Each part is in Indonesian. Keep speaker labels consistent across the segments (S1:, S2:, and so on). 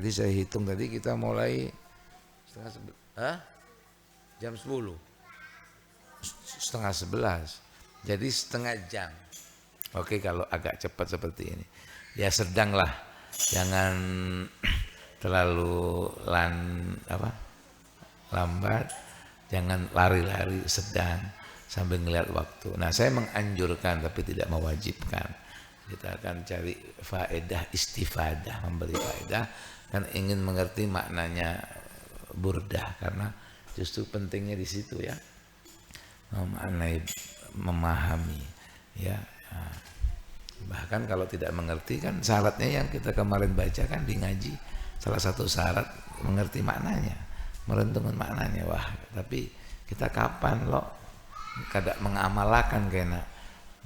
S1: Tadi saya hitung tadi kita mulai jam 10, setengah 11. Jadi setengah jam. Oke, kalau agak cepat seperti ini. Ya sedang lah. Jangan terlalu lambat. Jangan lari-lari, sedang sambil ngelihat waktu. Nah, saya menganjurkan tapi tidak mewajibkan. Kita akan cari faedah istifadah, memberi faedah kan ingin mengerti maknanya burdah, karena justru pentingnya di situ ya, memahami ya. Bahkan kalau tidak mengerti kan syaratnya yang kita kemarin baca kan di ngaji, salah satu syarat mengerti maknanya, merenungkan maknanya. Wah, tapi kita kapan loh kada mengamalkan kena.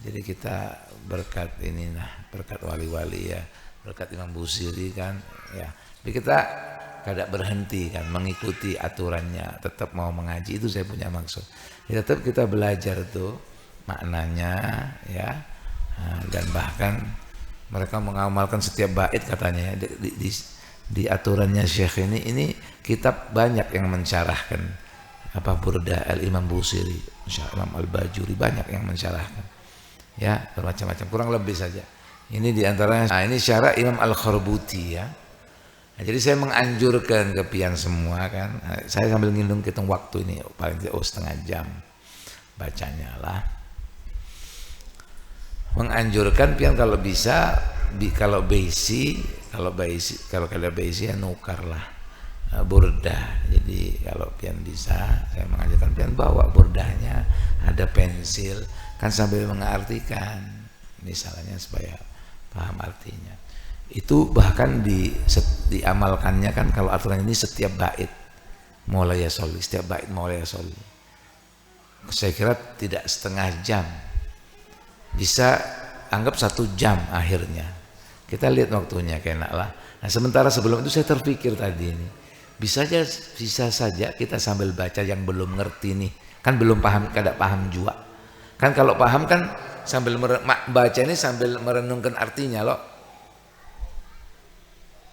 S1: Jadi kita berkat ini berkat wali-wali ya, berkat Imam Busiri kan ya. Jadi kita kada berhenti kan mengikuti aturannya, tetap mau mengaji, itu saya punya maksud. Ya, tetap kita belajar tuh maknanya ya. Dan bahkan mereka mengamalkan setiap bait katanya di aturannya Syekh ini kitab banyak yang mensyarahkan Burdah Al-Imam Busiri, Imam Al-Bajuri banyak yang mensyarahkan ya, bermacam-macam, kurang lebih saja ini diantaranya. Nah, ini syarah Imam Al-Kharbuti ya. Nah, jadi saya menganjurkan ke pian semua kan, saya sambil ngitung waktu ini paling tidak setengah jam bacanya lah. Menganjurkan pian kalau bisa kalau kada basi ya nukar lah burdah. Jadi kalau pian bisa, saya mengajarkan pian bawa burdahnya, ada pensil kan sambil mengartikan misalnya supaya paham artinya. Itu bahkan diamalkannya kan kalau aturan ini setiap bait mulai ya soli, setiap bait mulai ya soli. Saya kira tidak setengah jam, bisa anggap 1 jam akhirnya. Kita lihat waktunya kena lah. Nah, sementara sebelum itu saya terpikir tadi ini bisa saja kita sambil baca yang belum ngerti nih, kan belum paham, kada paham juga kan. Kalau paham kan sambil baca ini sambil merenungkan artinya loh.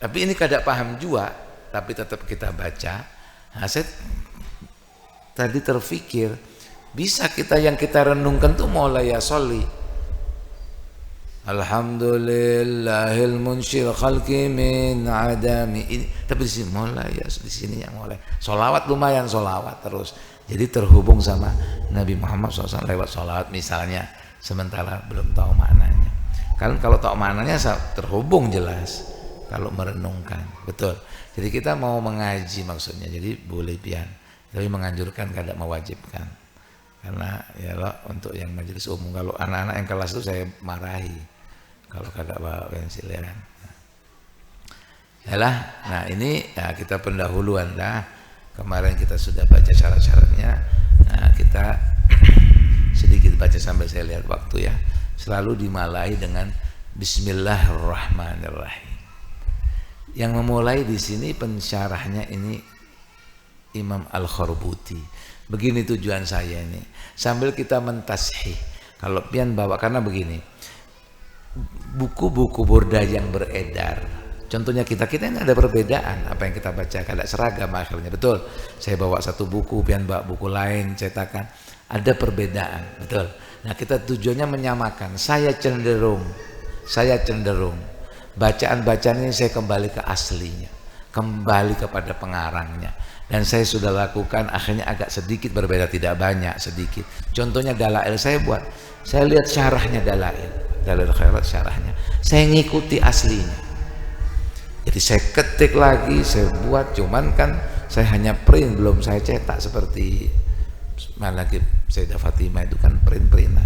S1: Tapi ini kada paham juga, tapi tetap kita baca. Nah, saya tadi terpikir bisa yang kita renungkan tuh mulai ya soli. Alhamdulillahil munsyil khalqi min adami. Ini tapi di sini mulai ya, di sini yang mulai. Sholawat lumayan, sholawat terus. Jadi terhubung sama Nabi Muhammad SAW lewat sholawat misalnya. Sementara belum tahu maknanya. Kalau tahu maknanya terhubung jelas. Kalau merenungkan, betul. Jadi kita mau mengaji maksudnya. Jadi boleh pian. Tapi menganjurkan, kada mewajibkan. Karena ya loh, untuk yang majelis umum, kalau anak-anak yang kelas itu saya marahi kalau kada bawa pensil ya kan. Yalah, nah ini ya kita pendahuluan dah. Kemarin kita sudah baca syarat-syaratnya. Nah, kita sedikit baca sambil saya lihat waktu ya. Selalu dimulai dengan Bismillahirrahmanirrahim. Yang memulai di sini pensyarahnya ini Imam Al-Kharbuti. Begini tujuan saya ini, sambil kita mentashih. Kalau pian bawa, karena begini, buku-buku burdah yang beredar, contohnya kita ini ada perbedaan, apa yang kita baca kada seragam akhirnya, betul. Saya bawa satu buku, pian bawa buku lain cetakan, ada perbedaan, betul. Nah, kita tujuannya menyamakan. Saya cenderung bacaan-bacaan ini saya kembali ke aslinya, kembali kepada pengarangnya. Dan saya sudah lakukan, akhirnya agak sedikit berbeda, tidak banyak, sedikit. Contohnya dalail saya buat, saya lihat syarahnya dalail khairat syarahnya, saya ngikuti aslinya. Jadi saya ketik lagi, saya buat, cuman kan saya hanya print, belum saya cetak seperti Malakib Sayyidah Fatimah itu kan print-printan.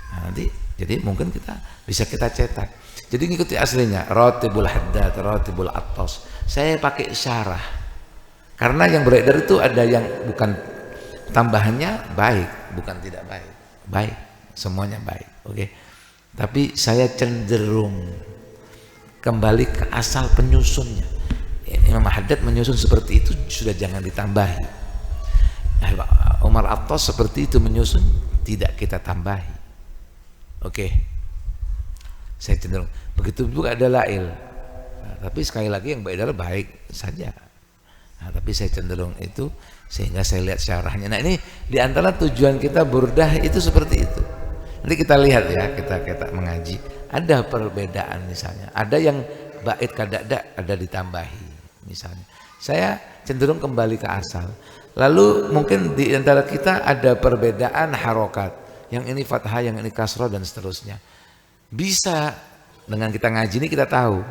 S1: Nah, nanti jadi mungkin bisa kita cetak. Jadi ngikuti aslinya, Ratibul Haddad, Ratibul Attas. Saya pakai syarah. Karena yang beredar itu ada yang bukan tambahannya baik, bukan tidak baik. Baik, semuanya baik. Oke. Tapi saya cenderung kembali ke asal penyusunnya. Imam Haddad menyusun seperti itu, sudah jangan ditambahi. Umar Attas seperti itu menyusun, tidak kita tambahi. Oke. Saya cenderung begitu juga ada lail. Tapi sekali lagi yang beredar baik saja. Nah, tapi saya cenderung itu sehingga saya lihat syarahnya. Nah, ini diantara tujuan kita burdah itu seperti itu. Nanti kita lihat ya, kita mengaji. Ada perbedaan misalnya. Ada yang bait kadada ada ditambahi misalnya. Saya cenderung kembali ke asal. Lalu mungkin di antara kita ada perbedaan harokat. Yang ini fathah, yang ini kasroh dan seterusnya. Bisa dengan kita ngaji ini kita tahu.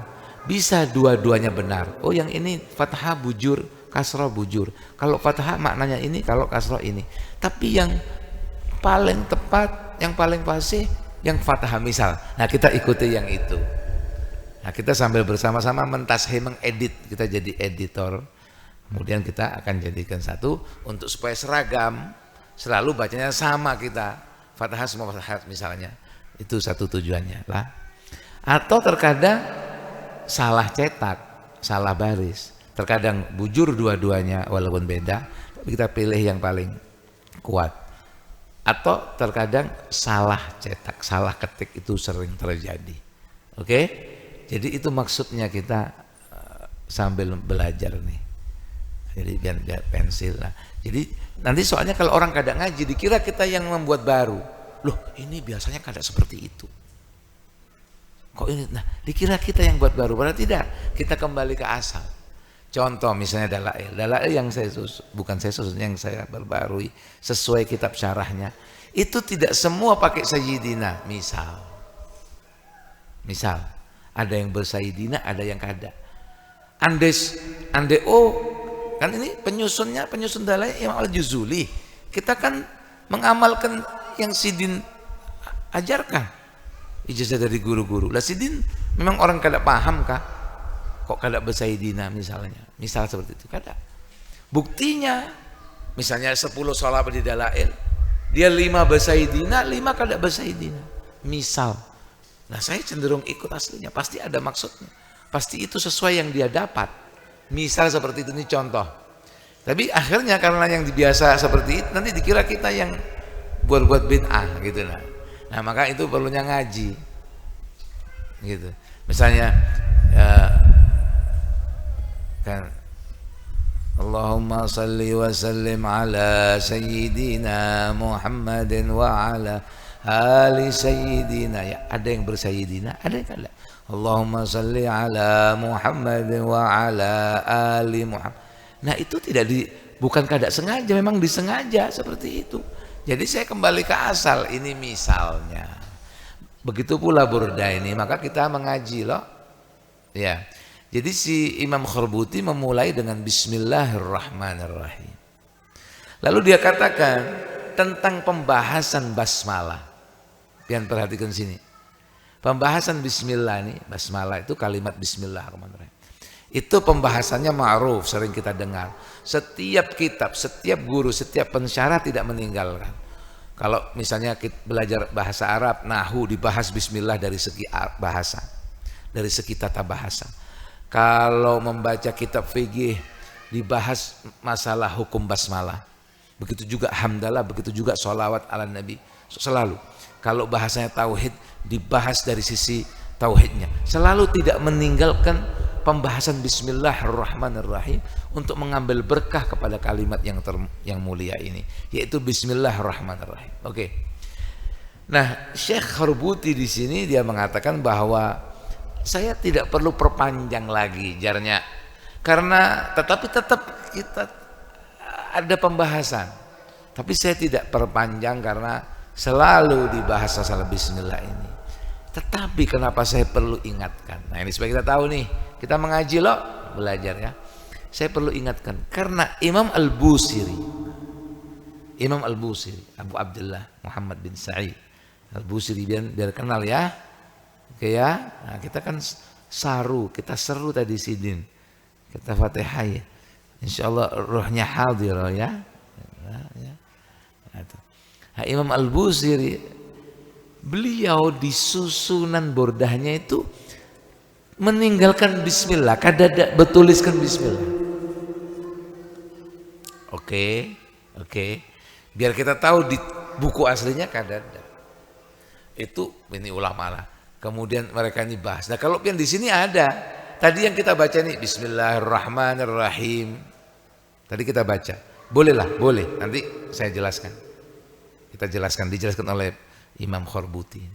S1: Bisa dua-duanya benar. Oh yang ini fathah bujur, kasroh bujur. Kalau fathah maknanya ini, kalau kasroh ini. Tapi yang paling tepat, yang paling fasih, yang fathah misal. Nah kita ikuti yang itu. Nah kita sambil bersama-sama mentashih, mengedit. Kita jadi editor. Kemudian kita akan jadikan satu untuk supaya seragam. Selalu bacanya sama kita. Fathah semua fathah misalnya. Itu satu tujuannya lah. Atau terkadang salah cetak, salah baris. Terkadang bujur dua-duanya walaupun beda, tapi kita pilih yang paling kuat. Atau terkadang salah cetak, salah ketik, itu sering terjadi. Oke? Jadi itu maksudnya kita sambil belajar nih. Jadi biar pensil lah. Jadi nanti soalnya kalau orang kadang ngaji dikira kita yang membuat baru. Loh, ini biasanya kadang seperti itu. Kok ini? Nah, dikira kita yang buat baru, padahal tidak. Kita kembali ke asal. Contoh misalnya dalail yang saya bukan saya susun, yang saya perbarui sesuai kitab syarahnya. Itu tidak semua pakai sayyidina. Misal, ada yang bersayyidina, ada yang kada. Kan ini penyusun dalail Imam Al-Juzuli. Kita kan mengamalkan yang Sidin ajarkan. Ijazah dari guru-guru. Lah Sidin memang orang kada paham kah? Kok kada bersayyidina misalnya? Misal seperti itu kada. Buktinya misalnya 10 sholawat di dalail, dia 5 bersayyidina, 5 kada bersayyidina. Misal. Nah, saya cenderung ikut aslinya, pasti ada maksudnya. Pasti itu sesuai yang dia dapat. Misal seperti itu, ini contoh. Tapi akhirnya karena yang biasa seperti itu nanti dikira kita yang buat bid'ah gitu lah. Nah, maka itu perlunya ngaji. Gitu. Misalnya kan Allahumma salli wa sallim ala sayyidina Muhammadin wa ala ali sayyidina. Ya, ada yang bersayyidina, ada yang kada. Allahumma salli ala Muhammadin wa ala ali Muhammad. Nah, itu bukan kada sengaja, memang disengaja seperti itu. Jadi saya kembali ke asal, ini misalnya. Begitu pula burda ini, maka kita mengaji loh. Ya. Jadi si Imam Kharbuti memulai dengan Bismillahirrahmanirrahim. Lalu dia katakan tentang pembahasan basmalah. Pian perhatikan sini. Pembahasan bismillah ini, basmalah itu kalimat bismillahirrahmanirrahim. Itu pembahasannya ma'ruf, sering kita dengar. Setiap kitab, setiap guru, setiap pensyarah tidak meninggalkan. Kalau misalnya kita belajar bahasa Arab, nahwu dibahas bismillah dari segi bahasa, dari segi tata bahasa. Kalau membaca kitab fikih dibahas masalah hukum basmalah. Begitu juga hamdalah, begitu juga sholawat ala nabi, selalu. Kalau bahasanya tauhid dibahas dari sisi tauhidnya. Selalu tidak meninggalkan pembahasan Bismillahirrahmanirrahim untuk mengambil berkah kepada kalimat yang mulia ini, yaitu Bismillahirrahmanirrahim. Oke. Nah, Syekh Kharbuti di sini dia mengatakan bahwa saya tidak perlu perpanjang lagi jarnya, karena tetapi tetap kita ada pembahasan. Tapi saya tidak perpanjang karena selalu dibahas masalah Bismillah ini. Tetapi kenapa saya perlu ingatkan? Nah, ini supaya kita tahu nih. Kita mengaji loh, belajar ya. Saya perlu ingatkan karena Imam Al-Busiri, Abu Abdullah Muhammad bin Sa'id Al-Busiri, biar kenal ya. Oke ya. Nah, kita kan kita seru tadi Sidin. Kita Fatihah ya. Insyaallah ruhnya hadir ya. Nah, Imam Al-Busiri beliau di susunan bordahnya itu meninggalkan bismillah, kada betuliskan bismillah. Oke. Biar kita tahu di buku aslinya kada ada. Itu ini ulama lah. Kemudian mereka ini bahas. Nah, kalau pian di sini ada Tadi yang kita baca nih Bismillahirrahmanirrahim. Tadi kita baca. Bolehlah, boleh. Nanti saya jelaskan. Kita jelaskan, dijelaskan oleh Imam Khorbuti.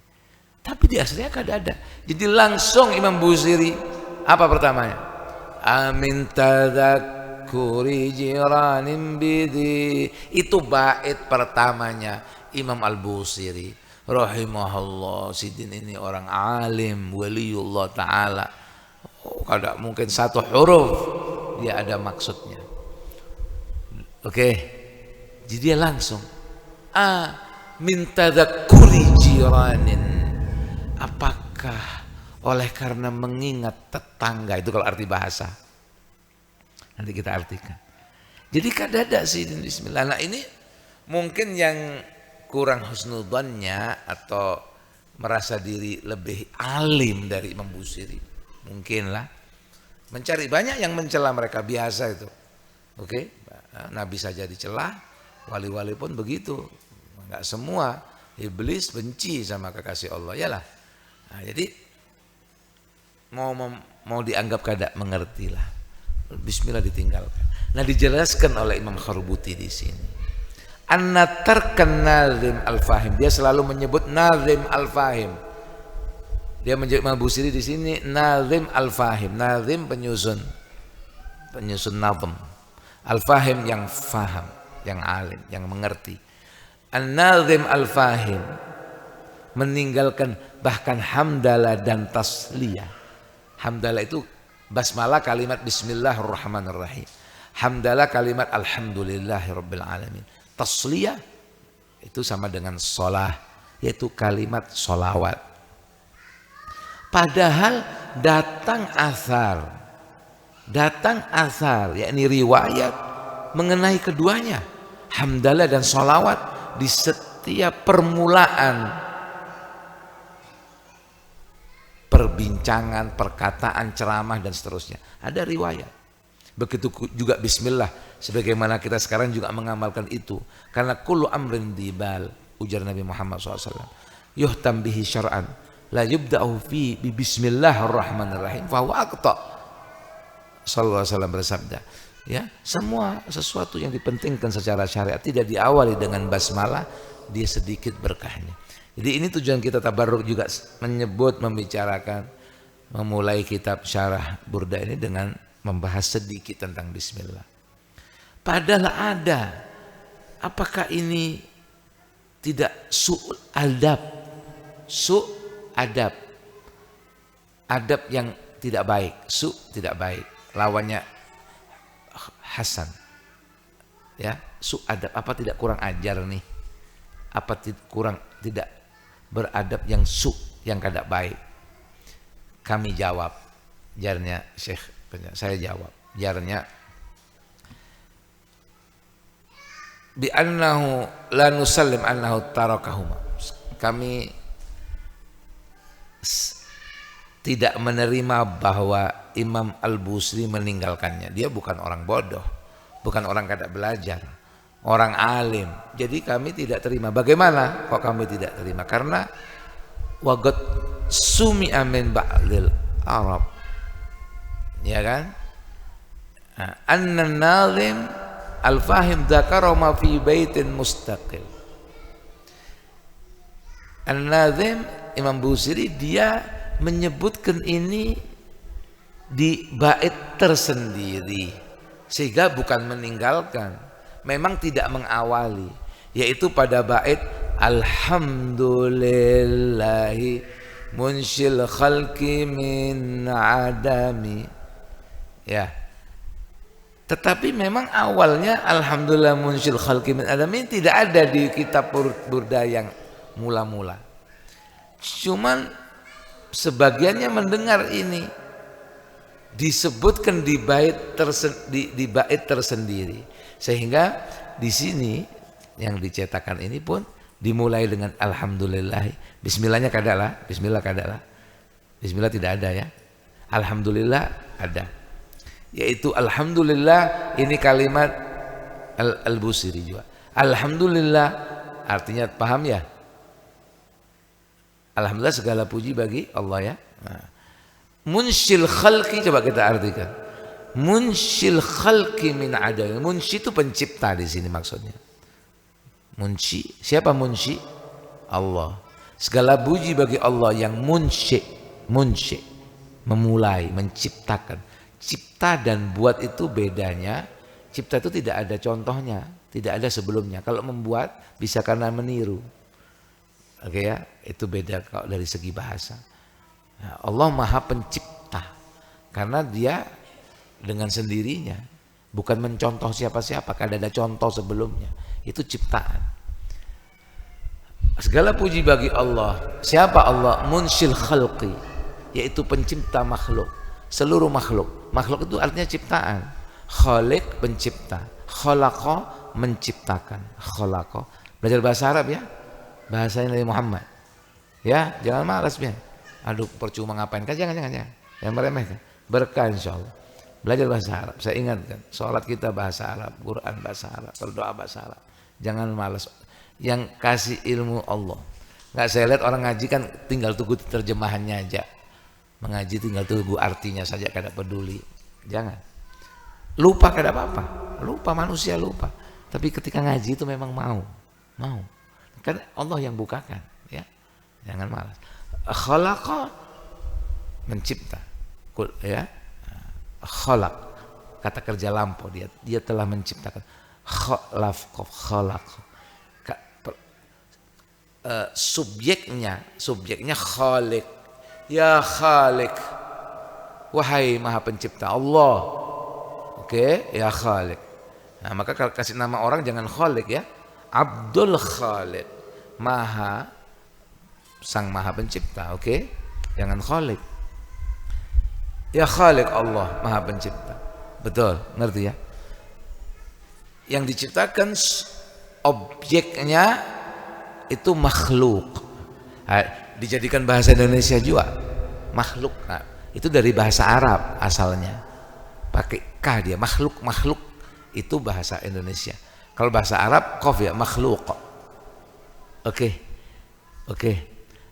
S1: Tapi di aslinya kagak ada. Jadi langsung Imam Busiri apa pertamanya? Amin tadzakuri jiranin bidi. Itu bait pertamanya Imam Al-Busiri rahimahullah. Sidin ini orang alim, waliullah ta'ala. Kada mungkin satu huruf dia ada maksudnya. Oke. Jadi dia langsung min tadzakuri jiranin. Apakah oleh karena mengingat tetangga, itu kalau arti bahasa. Nanti kita artikan. Jadi kadada sih bismillah. Nah ini mungkin yang kurang husnudzonnya atau merasa diri lebih alim dari Imam Busiri. Mungkin lah. Mencari, banyak yang mencela mereka, biasa itu. Oke, Nabi saja dicela, wali-wali pun begitu. Enggak semua iblis benci sama kekasih Allah, yalah. Nah, jadi mau dianggap kada mengerti lah. Bismillah ditinggalkan. Nah, dijelaskan oleh Imam Khorbuti di sini. Anna tarkan nazim al-fahim. Dia selalu menyebut nazim al-fahim. Dia menyebut Imam Busiri di sini nazim al-fahim. Nazim penyusun nazm. Al-fahim yang faham, yang alim, yang mengerti. An-nazim al-fahim meninggalkan bahkan hamdalah dan tasliyah. Hamdalah itu basmalah kalimat bismillahirrahmanirrahim. Hamdalah kalimat alhamdulillahirabbil alamin. Tasliyah itu sama dengan sholah, yaitu kalimat sholawat. Padahal datang asar, yakni riwayat mengenai keduanya, hamdalah dan sholawat di setiap permulaan perbincangan, perkataan, ceramah dan seterusnya. Ada riwayat. Begitu juga bismillah, sebagaimana kita sekarang juga mengamalkan itu. Karena kullu amrin dibal, ujar Nabi Muhammad SAW, yuhtam bihi syar'an, la yubda'u fi bismillahirrahmanirrahim, fahuwa aqta. Sallallahu alaihi wasallam bersabda, ya, semua sesuatu yang dipentingkan secara syariat tidak diawali dengan basmalah, dia sedikit berkahnya. Jadi ini tujuan kita tabarruk juga, menyebut, membicarakan, memulai kitab syarah Burda ini dengan membahas sedikit tentang bismillah. Padahal ada. Apakah ini tidak su'ul adab? Adab. Adab yang tidak baik, tidak baik. Lawannya hasan. Ya, adab, apa tidak kurang ajar nih? Apa kurang tidak beradab yang yang kada baik? Kami jawab, jarnya Syekh, saya jawab, jarnya bi annahu la nusallim annahu tarakahuma. Kami tidak menerima bahwa Imam Al-Busiri meninggalkannya. Dia bukan orang bodoh, bukan orang kada belajar, orang alim. Jadi kami tidak terima. Bagaimana kok kami tidak terima? Karena wagot sumi'a min ba'dil Arab, ya kan? Anna nazim al-fahim dzakara ma fi baitin mustaqil. An-nazim Imam Busiri dia menyebutkan ini di bait tersendiri, sehingga bukan meninggalkan, memang tidak mengawali, yaitu pada bait alhamdulillahi munshil khalqi min adami, ya. Tetapi memang awalnya alhamdulillah munshil khalqi min adami tidak ada di kitab Burda yang mula-mula. Cuman sebagiannya mendengar ini disebutkan di bait tersendiri, sehingga di sini yang dicetakan ini pun dimulai dengan alhamdulillah. Bismillahnya kadalah, bismillah kadalah. Bismillah tidak ada ya. Alhamdulillah ada. Yaitu alhamdulillah ini kalimat Al-Busiri juga. Alhamdulillah artinya paham ya? Alhamdulillah segala puji bagi Allah ya. Nah, Munsyil khalqi, coba kita artikan. Munsyil khalqi min adam. Munsyi itu pencipta di sini maksudnya. Munsyi, siapa munsyi? Allah. Segala puji bagi Allah yang munsyi, memulai, menciptakan. Cipta dan buat itu bedanya. Cipta itu tidak ada contohnya, tidak ada sebelumnya. Kalau membuat bisa karena meniru. Oke ya, itu beda kalau dari segi bahasa. Nah, Allah Maha Pencipta karena Dia dengan sendirinya, bukan mencontoh siapa-siapa karena ada contoh sebelumnya. Itu ciptaan. Segala puji bagi Allah. Siapa Allah? Munsyil khalqi, yaitu pencipta makhluk, seluruh makhluk. Makhluk itu artinya ciptaan. Khaliq pencipta, khalaqa menciptakan, khalaqa. Belajar bahasa Arab ya, bahasanya Nabi Muhammad. Ya, jangan malas ya. Aduh, percuma ngapain kan? Jangan. Yang meremehkan. Berkah insyaallah. Belajar bahasa Arab. Saya ingatkan, sholat kita bahasa Arab, Quran bahasa Arab, berdoa bahasa Arab. Jangan malas. Yang kasih ilmu Allah. Nggak, saya lihat orang ngaji kan tinggal tunggu terjemahannya aja. Mengaji tinggal tunggu artinya saja, kada peduli. Jangan. Lupa kada apa-apa. Lupa, manusia lupa. Tapi ketika ngaji itu memang mau. Kan Allah yang bukakan, ya. Jangan malas. Khalaqa mencipta. Ya. Khalaq, kata kerja lampau, dia telah menciptakan. Khalaq. Subjeknya Khaliq. Ya Khaliq, wahai Maha Pencipta Allah. Oke, ya Khaliq. Nah, maka kalau kasih nama orang jangan Khaliq ya. Abdul Khaliq, Sang Maha Pencipta. Oke, jangan Khaliq. Ya Khaliq Allah, Maha Pencipta. Betul, ngerti ya? Yang diciptakan objeknya itu makhluk. Nah, dijadikan bahasa Indonesia juga makhluk. Nah, itu dari bahasa Arab asalnya. Pakai K dia, makhluk itu bahasa Indonesia. Kalau bahasa Arab qaf ya, makhluk. Oke.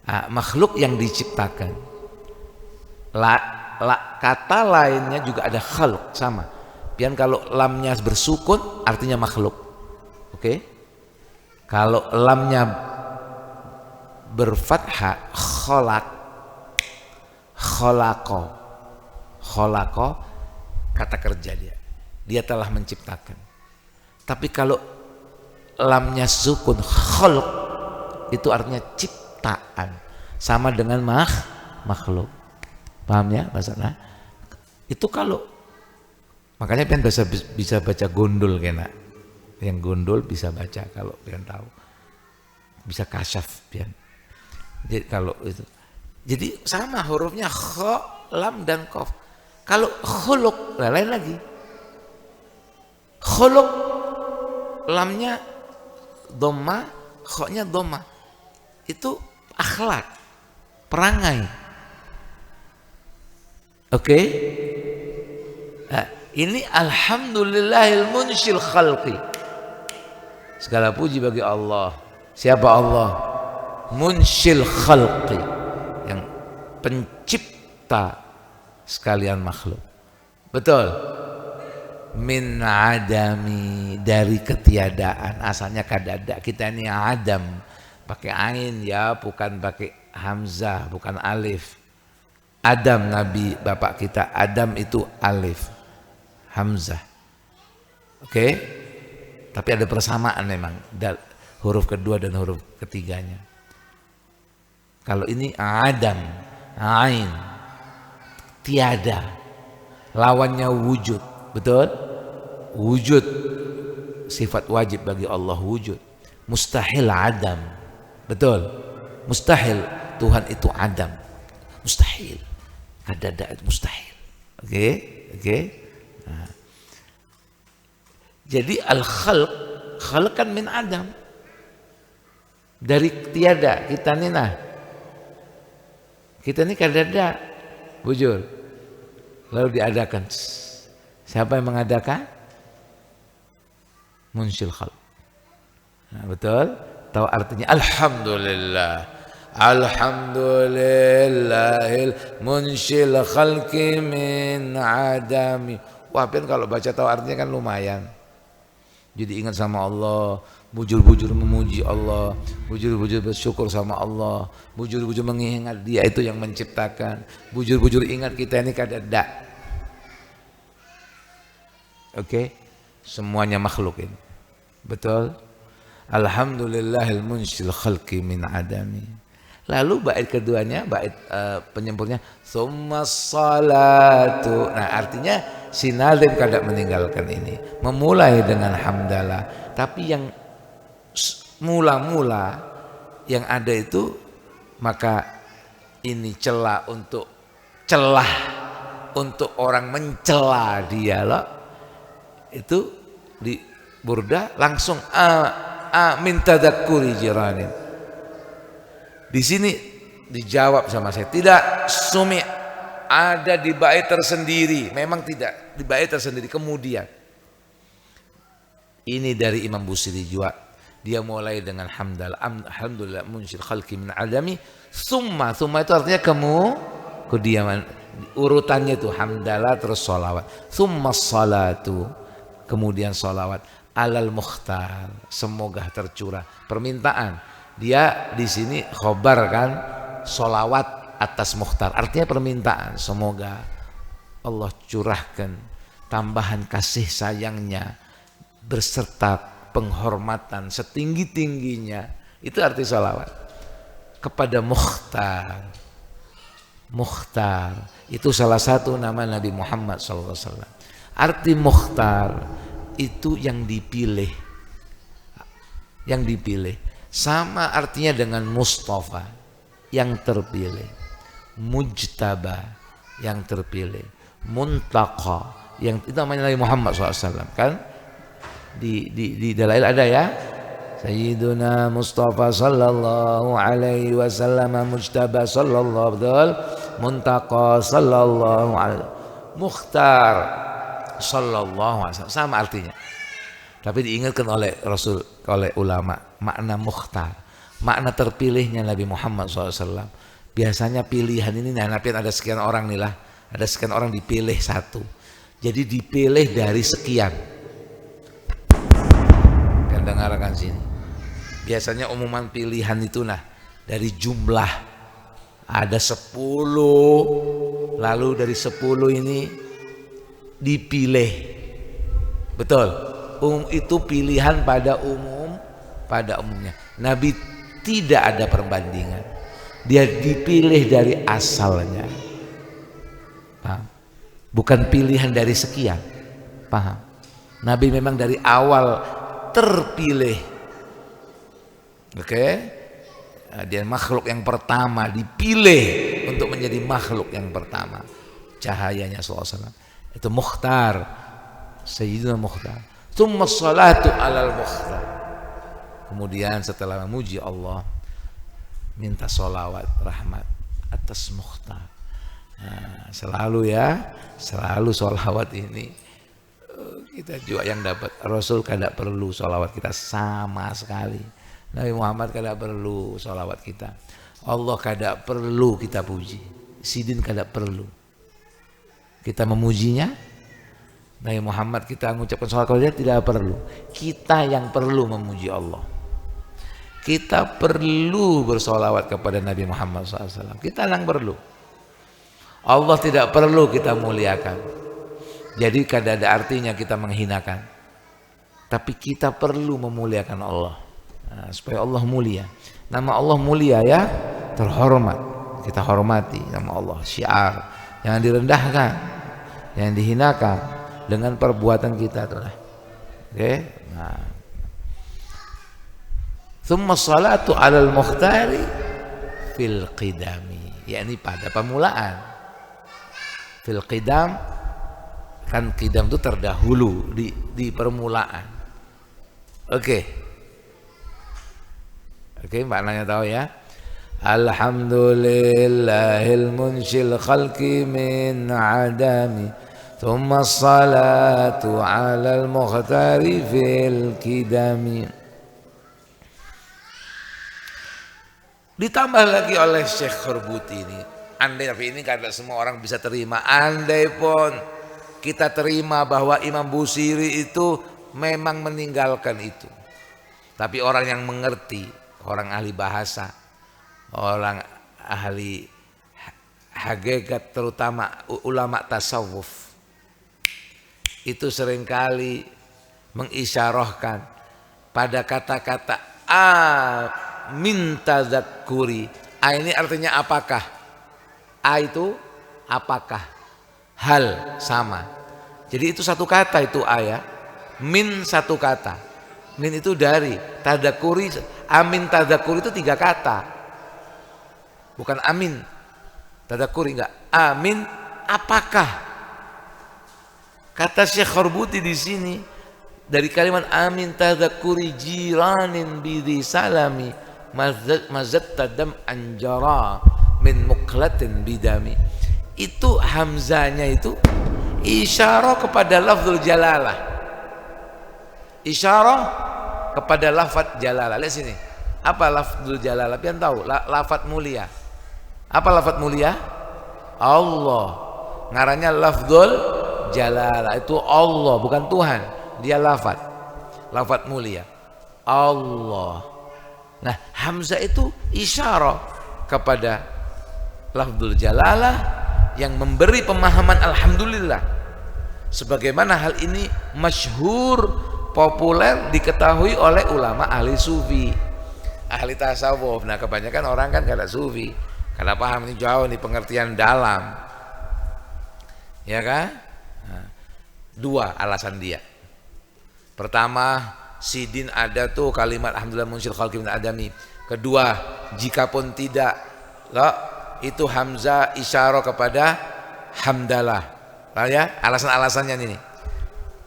S1: Nah, makhluk yang diciptakan. Kata lainnya juga ada khalq, sama. Pian kalau lamnya bersukun artinya makhluk. Oke. Kalau lamnya berfathah, khalaqa, kata kerja dia telah menciptakan. Tapi kalau lamnya sukun, khalq, itu artinya ciptaan, sama dengan makhluk. Paham ya maksudnya? Itu kalau makanya pian bisa baca gondol kena. Yang gondol bisa baca kalau pian tahu. Bisa kasyaf pian. Jadi kalau itu. Jadi sama hurufnya kha, lam dan qaf. Kalau khuluq lain lagi. Khuluq lamnya dhamma, kha-nya dhamma. Itu akhlak, perangai. Oke. Nah, ini alhamdulillahil munsyil khalqi. Segala puji bagi Allah. Siapa Allah? Munsyil khalqi, yang pencipta sekalian makhluk. Betul. Min adami, dari ketiadaan. Asalnya kadada. Kita ini adam. Pakai ain ya, bukan pakai hamzah, bukan alif. Adam, Nabi bapak kita Adam itu alif, hamzah. Oke. Tapi ada persamaan memang huruf kedua dan huruf ketiganya. Kalau ini Adam, ain, tiada, lawannya wujud. Betul? Wujud sifat wajib bagi Allah, wujud. Mustahil adam. Betul? Mustahil Tuhan itu adam. Mustahil. Kadada itu mustahil. Oke. Nah. Jadi al-khalq kan min adam. Dari tiada kita ini kita ini kadada, bujur. Lalu diadakan. Siapa yang mengadakan? Munsyil khalq. Nah, betul? Tahu artinya alhamdulillah. Alhamdulillahil munshil khalqi min adami. Wah, Pian kalau baca tahu artinya kan lumayan. Jadi ingat sama Allah, bujur-bujur memuji Allah, bujur-bujur bersyukur sama Allah, bujur-bujur mengingat Dia itu yang menciptakan, bujur-bujur ingat kita ini kadada. Oke, semuanya makhluk ini. Betul? Alhamdulillahil munshil khalqi min adami. Lalu bait keduanya, bait penyempurnya summa salatu. Nah, artinya si Nazim kada meninggalkan ini, memulai dengan hamdalah. Tapi yang mula-mula yang ada itu, maka ini celah untuk orang mencela dia loh. Itu di Burda langsung min tadakkuri jiranin. Di sini dijawab sama saya, tidak sumi, ada di bait tersendiri. Memang tidak di bait tersendiri. Kemudian ini dari Imam Busiri juga, dia mulai dengan alhamdulillah munshil khalqi min adami. Summa itu artinya kediaman, urutannya itu hamdalah terus sholawat. Summa salatu, kemudian sholawat alal mukhtar, semoga tercurah. Permintaan dia di sini khobar kan, sholawat atas mukhtar, artinya permintaan, semoga Allah curahkan tambahan kasih sayangnya berserta penghormatan setinggi-tingginya. Itu arti sholawat kepada mukhtar. Mukhtar itu salah satu nama Nabi Muhammad SAW. Arti mukhtar itu yang dipilih, yang dipilih. Sama artinya dengan Mustafa, yang terpilih, Mujtaba, yang terpilih, Muntaqa, yang itu namanya Nabi Muhammad SAW kan. Di Dalail ada ya, Sayyiduna Mustafa sallallahu alaihi wasallam, Mujtaba sallallahu, betul, Muntaqa sallallahu alaihi, Mukhtar sallallahu alaihi wasallam, sama artinya. Tapi diingatkan oleh Rasul, oleh ulama, makna mukhtar, makna terpilihnya Nabi Muhammad SAW. Biasanya pilihan ini, nah Nabi ada sekian orang nih lah, ada sekian orang dipilih satu. Jadi dipilih dari sekian. Kan dengarkan sini. Biasanya umuman pilihan itu nah dari jumlah ada 10, lalu dari 10 ini dipilih. Betul. Itu pilihan pada umumnya. Nabi tidak ada perbandingan. Dia dipilih dari asalnya. Paham? Bukan pilihan dari sekian. Paham? Nabi memang dari awal terpilih. Oke? Dia makhluk yang pertama dipilih untuk menjadi makhluk yang pertama. Cahayanya SAW. Itu mukhtar. Sayyidina Mukhtar. Tsumma salatu alal mukhtar. Kemudian setelah memuji Allah, minta sholawat rahmat atas mukhtar. Nah, selalu ya, selalu sholawat ini kita juga yang dapat. Rasul kada perlu sholawat kita sama sekali. Nabi Muhammad kada perlu sholawat kita. Allah kada perlu kita puji. Sidin kada perlu kita memujinya. Nabi Muhammad kita mengucapkan sholawat kepada dia tidak perlu. Kita yang perlu memuji Allah. Kita perlu bersolawat kepada Nabi Muhammad SAW. Kita yang perlu. Allah tidak perlu kita muliakan. Jadi kada ada artinya kita menghinakan. Tapi kita perlu memuliakan Allah. Nah, supaya Allah mulia. Nama Allah mulia ya, terhormat. Kita hormati nama Allah. Syiar. Jangan direndahkan, jangan dihinakan dengan perbuatan kita tuh lah. Oke? Nah. Tsumma salatu 'alal mukhtari fil qidami, yakni pada permulaan. Fil qidam, kan qidam itu terdahulu di permulaan. Oke. Oke, maknanya tahu ya. Alhamdulillahil munshil khalqi min adami. Tsumma salatu 'alal mukhtari fil qidami. Ditambah lagi oleh Syekh Khurbuti ini. Andai, tapi ini karena semua orang bisa terima. Andai pun kita terima bahwa Imam Busiri itu memang meninggalkan itu. Tapi orang yang mengerti, orang ahli bahasa, orang ahli hakikat, terutama ulama tasawuf, itu seringkali mengisyarahkan pada kata-kata min tadzakkuri. A ini artinya apakah? A itu apakah? Hal, sama. Jadi itu satu kata itu A ya. Min satu kata. Min itu dari. Tadakkuri, amin tadakkuri itu 3 kata. Bukan amin tadakkuri, enggak. Amin apakah? Kata Syekh Khurbuti di sini dari kalimat amin tadakkuri jiranin bidhi salami mazatta dam anjara min muqlatin bidami. Itu hamzanya itu isyarah kepada lafzul jalalah. Isyarah kepada lafaz jalalah. Lihat sini. Apa lafzul jalalah? Pian tahu, lafaz mulia. Apa lafaz mulia? Allah. Ngarannya lafzul jalalah. Itu Allah, bukan Tuhan. Dia lafaz. Lafaz mulia. Allah. Nah, hamzah itu isyarah kepada lafzul jalalah yang memberi pemahaman alhamdulillah. Sebagaimana hal ini masyhur, populer, diketahui oleh ulama ahli sufi, ahli tasawuf. Nah, kebanyakan orang kan kada sufi, kada paham ini, jauh nih pengertian dalam, ya kan? Nah, 2 alasan dia. Pertama, sidin ada tuh kalimat alhamdulillah munsyil khalqi min adami. Kedua, jika pun tidak, itu hamzah isyarah kepada hamdalah. Nah, ya, alasan-alasannya ini.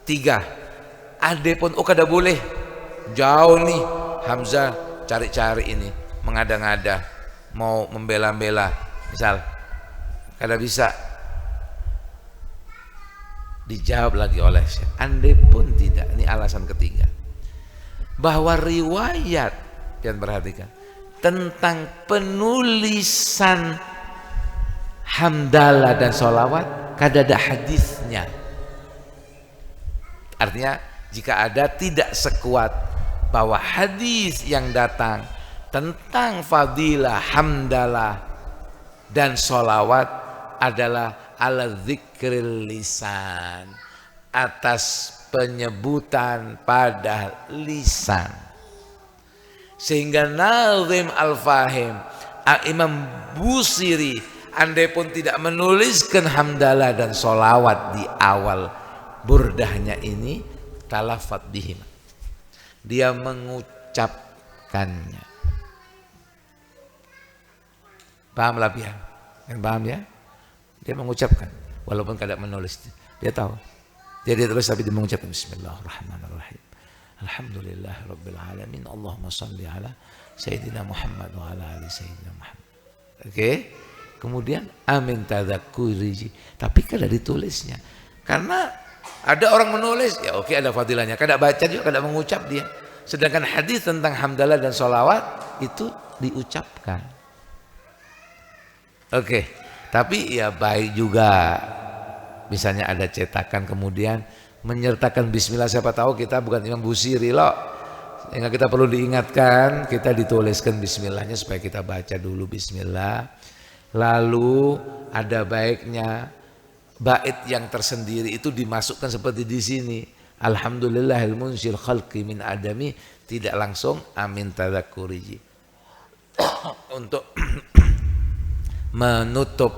S1: 3, adepun kada boleh, jauh nih hamzah cari-cari ini, mengada-ngada, mau membela-bela, misal kada bisa. Dijawab lagi oleh Syekh, andai pun tidak, ini alasan ketiga, bahwa riwayat yang perhatikan tentang penulisan hamdalah dan sholawat kada ada hadisnya. Artinya jika ada, tidak sekuat bahwa hadis yang datang tentang fadilah hamdalah dan sholawat adalah ala dzikril lisan, atas penyebutan pada lisan. Sehingga Nazim Al-Fahim, Imam Busiri, andai pun tidak menuliskan hamdalah dan sholawat di awal burdahnya ini, talafat bihim, dia mengucapkannya. Pahamlah pian? Kan paham ya? Dia mengucapkan walaupun kada menulis, dia tahu. Dia tulis tapi dia mengucapkan bismillahirrahmanirrahim. Alhamdulillah rabbil alamin. Allahumma shalli ala sayyidina Muhammad wa ala ali sayyidina Muhammad. Oke. Kemudian amin tadzakkuri, tapi kada ditulisnya. Karena ada orang menulis, ya oke, ada fadilahnya, kada baca juga, kada mengucap dia. Sedangkan hadis tentang hamdalah dan sholawat itu diucapkan. Oke. Tapi ya baik juga, misalnya ada cetakan kemudian menyertakan bismillah, siapa tahu kita bukan Imam Busiri loh, sehingga kita perlu diingatkan, kita dituliskan bismillahnya supaya kita baca dulu bismillah. Lalu ada baiknya bait yang tersendiri itu dimasukkan seperti di sini, alhamdulillahil munsyil khalqi min adami, tidak langsung amin tadzakkuri untuk menutup,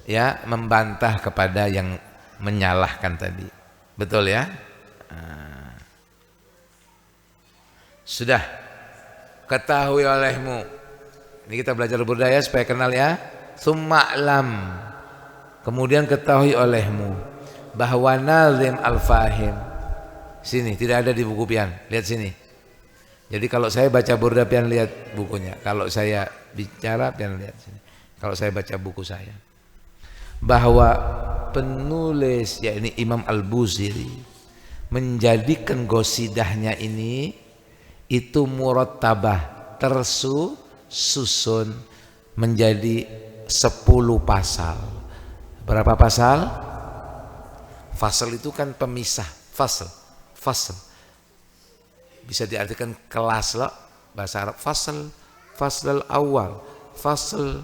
S1: ya, membantah kepada yang menyalahkan tadi. Betul ya? Nah, sudah ketahui olehmu. Ini kita belajar budaya supaya kenal ya. Summa'lam, kemudian ketahui olehmu bahwa Nazim Al-Fahim, sini tidak ada di buku pian, lihat sini. Jadi kalau saya baca burda pian lihat bukunya, kalau saya bicara pian lihat sini. Kalau saya baca buku saya, bahwa penulis, yakni Imam Al-Busiri, menjadikan gosidahnya ini itu murattabah, tersusun susun menjadi 10 pasal. Berapa pasal? Fasal itu kan pemisah, fasal. Bisa diartikan kelas lah, bahasa Arab fasal, faslul awal, fasal,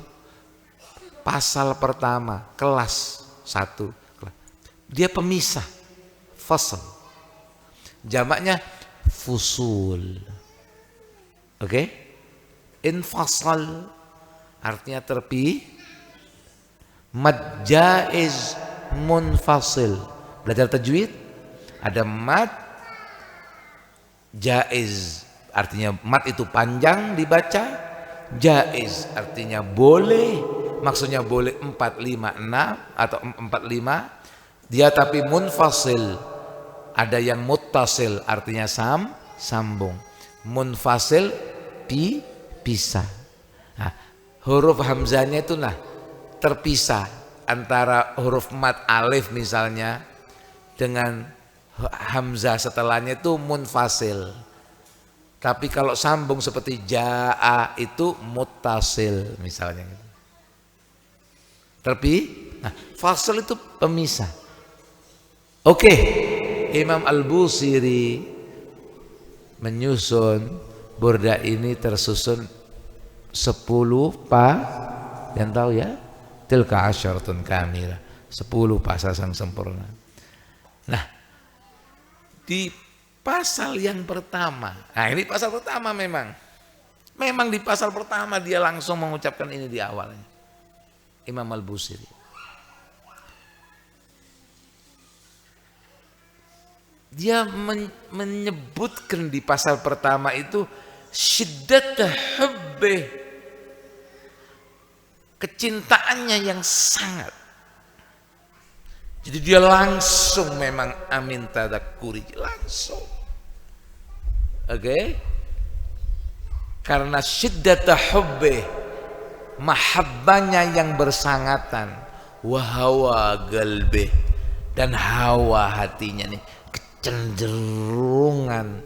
S1: pasal pertama, kelas 1. Dia pemisah, fasal. Jamaknya fusul. Oke? Infasal artinya mad jaiz munfasil. Belajar tajwid ada mad jaiz, artinya mad itu panjang dibaca, jaiz artinya boleh, maksudnya boleh 4, 5, 6 atau 4, 5. Dia tapi munfasil, ada yang muttasil artinya sambung, munfasil pisah. Nah, huruf hamzahnya itu terpisah antara huruf mad alif misalnya dengan hamzah setelahnya itu munfasil. Tapi kalau sambung seperti jaa itu muttasil misalnya. Nah, fasal itu pemisah. Oke, Imam Al-Busiri menyusun burda ini tersusun 10 yang tahu ya, tilka asyaratun kamilah, 10 pasal yang sempurna. Nah, di pasal yang pertama, ini pasal pertama memang di pasal pertama dia langsung mengucapkan ini di awalnya, Imam Al-Busiri. Dia menyebutkan di pasal pertama itu syiddat hubbih, kecintaannya yang sangat. Jadi dia langsung memang amin tadakkuri, langsung. Oke? Karena syiddat hubbih, mahabbanya yang bersangatan, wa hawa qalbih, dan hawa hatinya nih, kecenderungan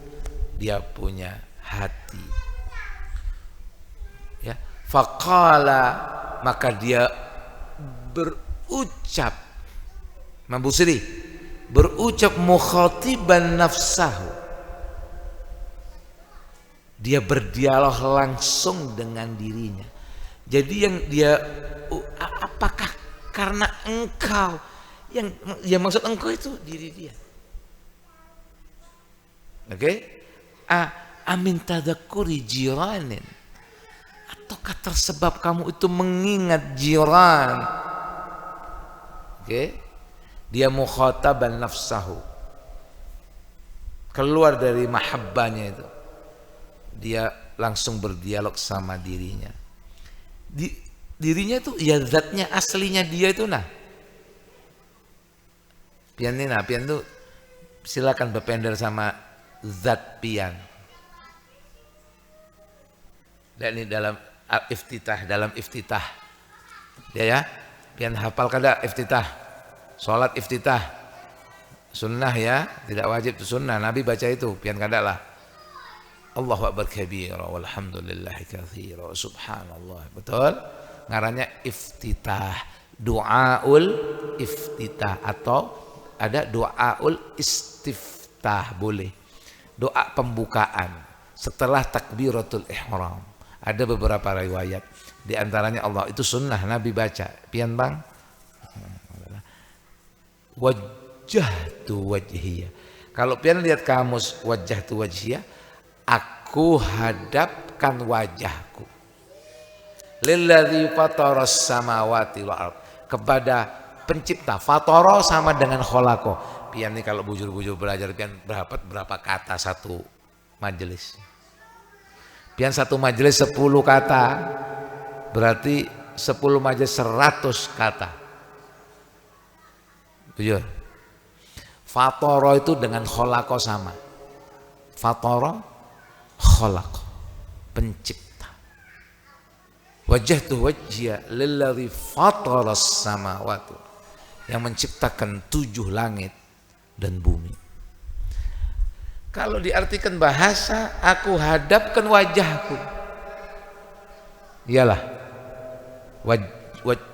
S1: dia punya hati. Ya, faqala, maka dia berucap, Imam Busiri berucap mukhatiban nafsahu. Dia berdialog langsung dengan dirinya. Jadi yang dia, apakah karena engkau, yang maksud engkau itu diri dia. Oke? Amin tadakkuri jiranin, ataukah tersebab kamu itu mengingat jiran? Oke? Dia mukhataban nafsahu, keluar dari mahabbanya itu, dia langsung berdialog sama dirinya. Dirinya itu ya zatnya aslinya dia itu pian tuh silakan berpender sama zat pian. Dan ini dalam iftitah dia ya, pian hafal kada iftitah, salat iftitah sunnah ya, tidak wajib itu sunnah, Nabi baca itu pian kada lah, Allahu akbar kabira walhamdulillahi katsira subhanallah, betul ngarannya iftitah, duaul iftitah, atau ada duaul istiftah, boleh doa pembukaan setelah takbiratul ihram. Ada beberapa riwayat, di antaranya Allah itu sunnah Nabi baca pian bang, wajjahtu wajhiyah. Kalau pian lihat kamus wajjahtu wajhiyah, aku hadapkan wajahku lilladzi fataras samawati wal ard, kepada pencipta. Fatara sama dengan kholaqo. Pian nih kalau bujur-bujur belajar pian berapa kata satu majelis. Pian satu majelis 10 kata, berarti 10 majelis 100 kata. Bujur. Fatara itu dengan kholaqo sama. Fatara kholaqo, pencipta. Wajjahtu wajhiya lilladzi fataras samawati, yang menciptakan 7 langit dan bumi. Kalau diartikan bahasa, aku hadapkan wajahku Iyalah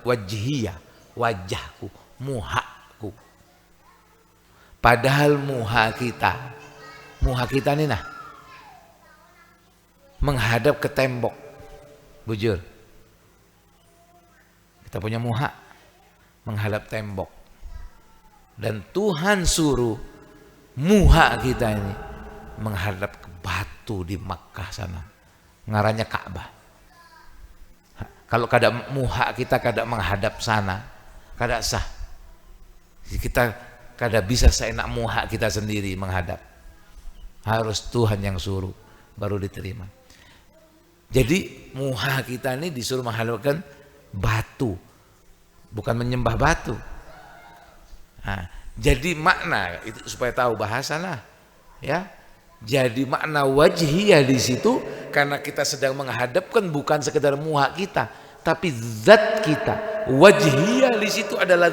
S1: wajhiyah, wajahku, muhaku. Padahal muha kita nih nah menghadap ke tembok. Bujur, kita punya muha menghadap tembok, dan Tuhan suruh muha kita ini menghadap ke batu di Makkah sana, ngarannya Ka'bah. Kalau kada muha kita kada menghadap sana, kada sah. Kita kada bisa seenak muha kita sendiri menghadap. Harus Tuhan yang suruh baru diterima. Jadi muha kita ini disuruh menghadapkan batu, bukan menyembah batu. Nah, jadi makna itu supaya tahu bahasa lah, ya. Jadi makna wajhiyah di situ karena kita sedang menghadapkan bukan sekedar muha kita, tapi zat kita. Wajhiyah di situ adalah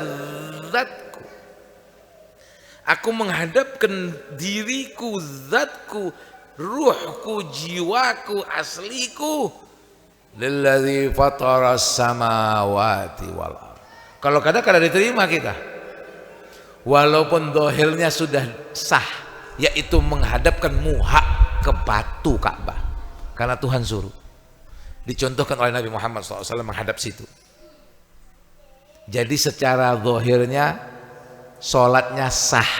S1: zatku. Aku menghadapkan diriku, zatku, ruhku, jiwaku, asliku. Lilladzi fataras samawati wal ardh. Kalau kadang-kadang diterima kita, walaupun dohirnya sudah sah, yaitu menghadapkan muha ke batu Ka'bah, karena Tuhan suruh. Dicontohkan oleh Nabi Muhammad SAW menghadap situ. Jadi secara dohirnya sholatnya sah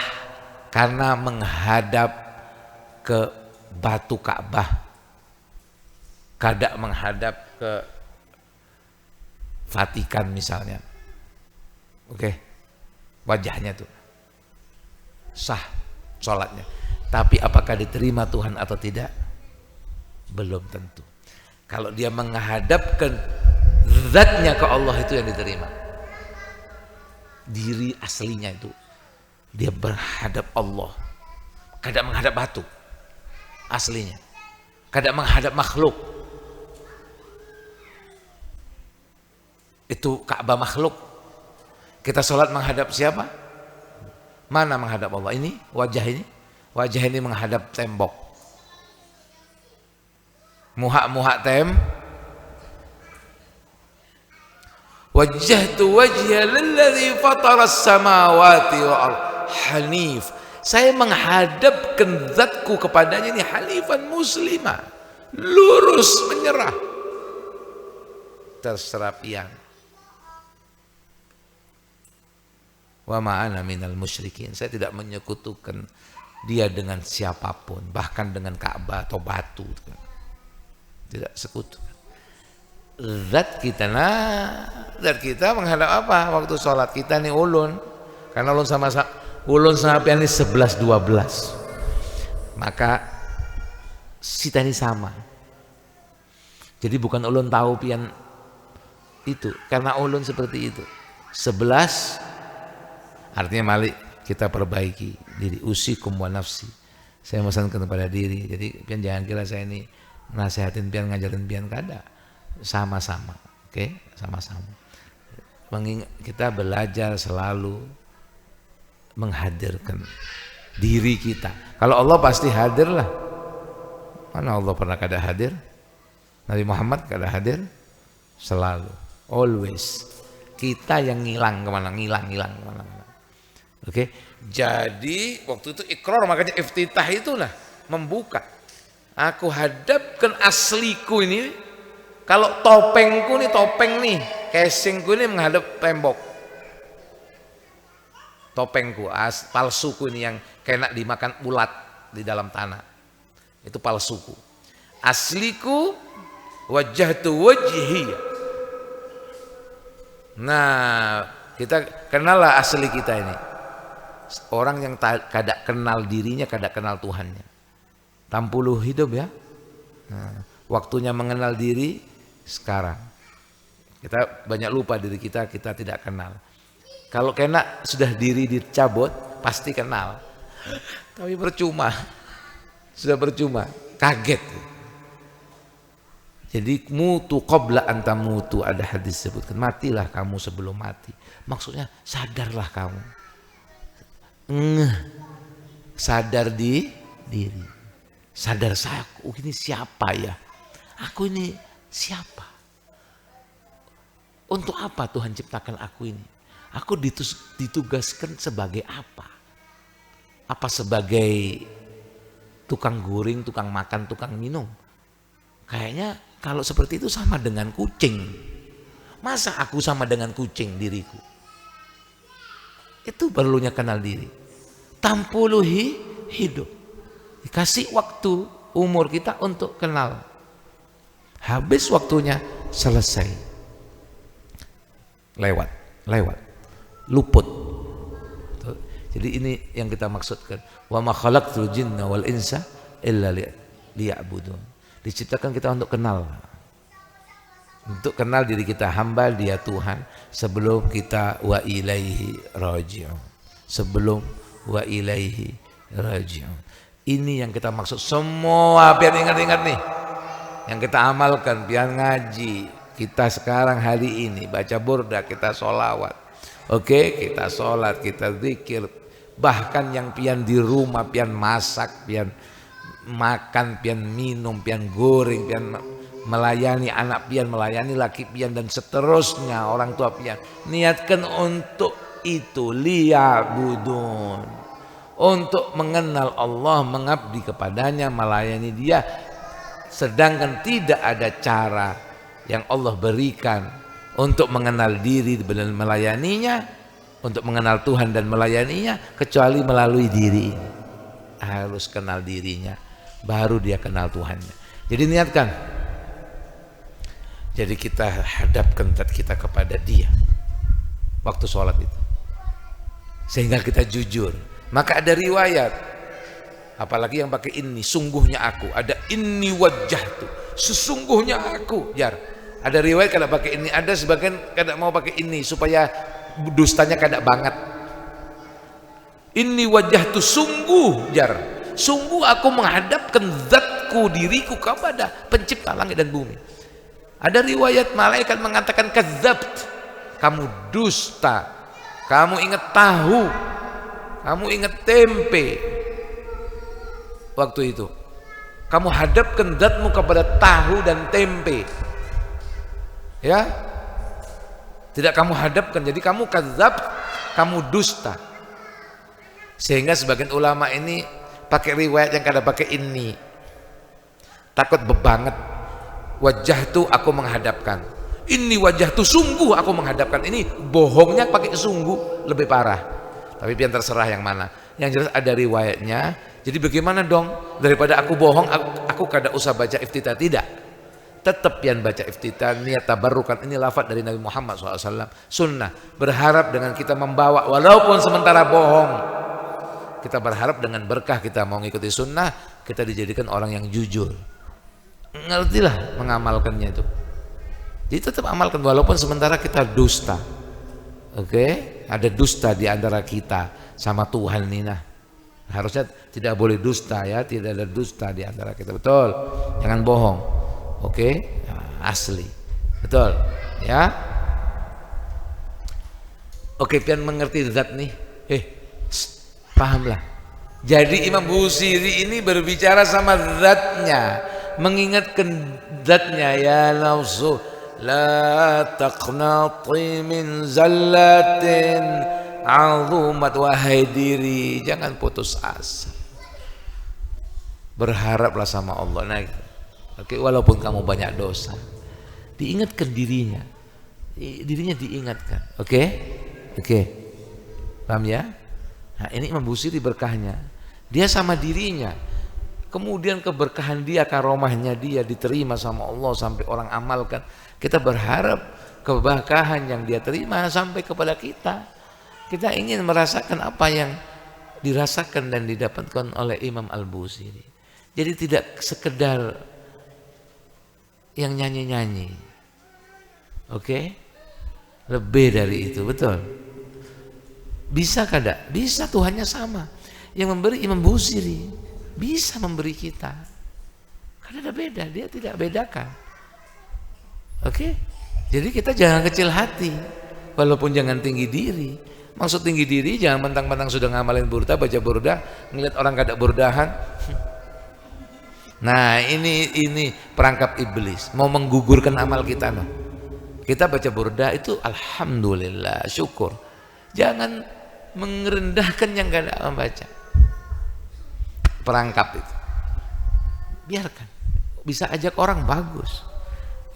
S1: karena menghadap ke batu Ka'bah, kada menghadap ke Vatikan misalnya. Oke, wajahnya tuh sah sholatnya. Tapi apakah diterima Tuhan atau tidak? Belum tentu. Kalau dia menghadapkan zatnya ke Allah, itu yang diterima. Diri aslinya itu dia berhadap Allah, kada menghadap batu aslinya, kada menghadap makhluk. Itu Ka'bah makhluk. Kita sholat menghadap siapa? Mana menghadap Allah? Ini wajah ini. Wajah ini menghadap tembok. Muha wajjahtu wajhiya lilladzi fataras samawati wal ardh hanif. Saya menghadapkan zatku kepadanya ini hanifan muslimah, lurus menyerah, terserah pian. Wa ma'ana minal musyrikin. Saya tidak menyekutukan dia dengan siapapun, bahkan dengan Ka'bah atau batu. Tidak sekutu. Zat kita menghadap apa? Waktu sholat kita nih ulun, karena ulun sama ulun sampai ini 11-12, maka kita ini sama. Jadi bukan ulun tahu pian itu, karena ulun seperti itu. 11 artinya malik kita perbaiki diri, usikum wa nafsi. Saya memesankan kepada diri. Jadi pian jangan kira saya ini nasihatin pian, ngajarin pian, kada. Sama-sama, oke? Sama-sama. Kita belajar selalu menghadirkan diri kita. Kalau Allah pasti hadir lah. Mana Allah pernah kada hadir? Nabi Muhammad kada hadir? Selalu, always. Kita yang ngilang kemana? Ngilang kemana? Oke? Jadi waktu itu ikrar, makanya iftitah itulah membuka. Aku hadapkan asliku ini. Kalau topengku nih, casingku ini menghadap tembok. Topengku, palsuku ini yang kena dimakan ulat di dalam tanah. Itu palsuku. Asliku wajjahtu wajhi. Nah, kita kenallah asli kita ini. Orang yang kada kenal dirinya, kada kenal Tuhannya. Tampuluh hidup ya. Nah, waktunya mengenal diri sekarang. Kita banyak lupa diri kita tidak kenal. Kalau kena sudah diri dicabut, pasti kenal. Tapi percuma. Sudah percuma, kaget. Jadi mutu qabla anta mutu, ada hadis sebutkan, matilah kamu sebelum mati. Maksudnya sadarlah kamu. Sadar di diri. Sadar saya, ini siapa ya? Aku ini siapa? Untuk apa Tuhan ciptakan aku ini? Aku ditugaskan sebagai apa? Apa sebagai tukang guring, tukang makan, tukang minum? Kayaknya kalau seperti itu sama dengan kucing. Masa aku sama dengan kucing diriku? Itu perlunya kenal diri. Tampuluhi hidup. Dikasih waktu umur kita untuk kenal. Habis waktunya selesai. Lewat, luput. Jadi ini yang kita maksudkan. Wa ma khalaqtul jinna wal insa illa liya'budun. Diciptakan kita untuk kenal. Untuk kenal diri kita, hamba dia Tuhan, sebelum kita wa ilaihi raji'un. Sebelum wa ilaihi raji'un. Ini yang kita maksud. Semua biar ingat-ingat nih. Yang kita amalkan, biar ngaji. Kita sekarang hari ini baca burda, kita sholawat. Oke, kita sholat, kita zikir. Bahkan yang pian di rumah, pian masak, pian makan, pian minum, pian goreng, pian melayani anak pian, melayani laki pian, dan seterusnya orang tua pian. Niatkan untuk itu, liya'budun, untuk mengenal Allah, mengabdi kepadanya, melayani dia. Sedangkan tidak ada cara yang Allah berikan untuk mengenal diri dan melayaninya, untuk mengenal Tuhan dan melayaninya, kecuali melalui diri ini. Harus kenal dirinya, baru dia kenal Tuhannya. Jadi niatkan. Jadi kita hadapkan zat kita kepada dia waktu sholat itu, sehingga kita jujur. Maka ada riwayat, apalagi yang pakai ini, sungguhnya aku, ada inni wajjahtu, sesungguhnya aku, jar. Ada riwayat kalau pakai ini, ada sebagian kada mau pakai ini supaya dustanya kada banget. Inni wajjahtu, sungguh, jar, sungguh aku menghadapkan zatku, diriku kepada pencipta langit dan bumi. Ada riwayat malaikat mengatakan kadzabt, kamu dusta, kamu ingat tahu, kamu ingat tempe. Waktu itu kamu hadapkan zatmu kepada tahu dan tempe, ya, tidak kamu hadapkan. Jadi kamu kadzabt, kamu dusta. Sehingga sebagian ulama ini pakai riwayat yang kada pakai ini, takut bebanget. Wajah tu aku menghadapkan, ini wajah tu sungguh aku menghadapkan. Ini bohongnya pakai sungguh lebih parah. Tapi biar terserah yang mana. Yang jelas ada riwayatnya. Jadi bagaimana dong? Daripada aku bohong, aku kada usah baca iftitah. Tidak, tetap yang baca iftitah, niat tabarrukan. Ini lafaz dari Nabi Muhammad SAW, sunnah. Berharap dengan kita membawa, walaupun sementara bohong, kita berharap dengan berkah kita mau ngikuti sunnah, kita dijadikan orang yang jujur. Ngertilah mengamalkannya itu. Jadi tetap amalkan walaupun sementara kita dusta. Oke, ada dusta di antara kita sama Tuhan ini. Nah, harusnya tidak boleh dusta, ya, tidak ada dusta di antara kita, betul. Jangan bohong. Oke, nah, asli, betul, ya. Oke, pian mengerti zat nih. Pahamlah. Jadi Imam Busiri ini berbicara sama zatnya, mengingatkan zatnya, ya nafsu la taqnati min zallatin azumat, wahai diri jangan putus asa, berharaplah sama Allah. Nah, oke, walaupun kamu banyak dosa, diingatkan dirinya diingatkan. Oke, paham ya? Nah, ini Imam Busiri berkahnya, dia sama dirinya, kemudian keberkahan dia, karomahnya dia diterima sama Allah sampai orang amalkan. Kita berharap keberkahan yang dia terima sampai kepada kita. Kita ingin merasakan apa yang dirasakan dan didapatkan oleh Imam Al-Busiri. Jadi tidak sekedar yang nyanyi-nyanyi. Oke? Lebih dari itu, betul. Bisa kada? Bisa, Tuhannya sama. Yang memberi Imam Busiri bisa memberi kita. Karena ada beda, dia tidak bedakan. Oke? Jadi kita jangan kecil hati, walaupun jangan tinggi diri. Maksud tinggi diri jangan mentang-mentang sudah ngamalin burda, baca burda, ngeliat orang kada burdahan. Nah, ini perangkap iblis, mau menggugurkan amal kita, no. Kita baca burda itu alhamdulillah, syukur. Jangan merendahkan yang gak ada membaca. Perangkap itu. Biarkan. Bisa ajak orang, bagus.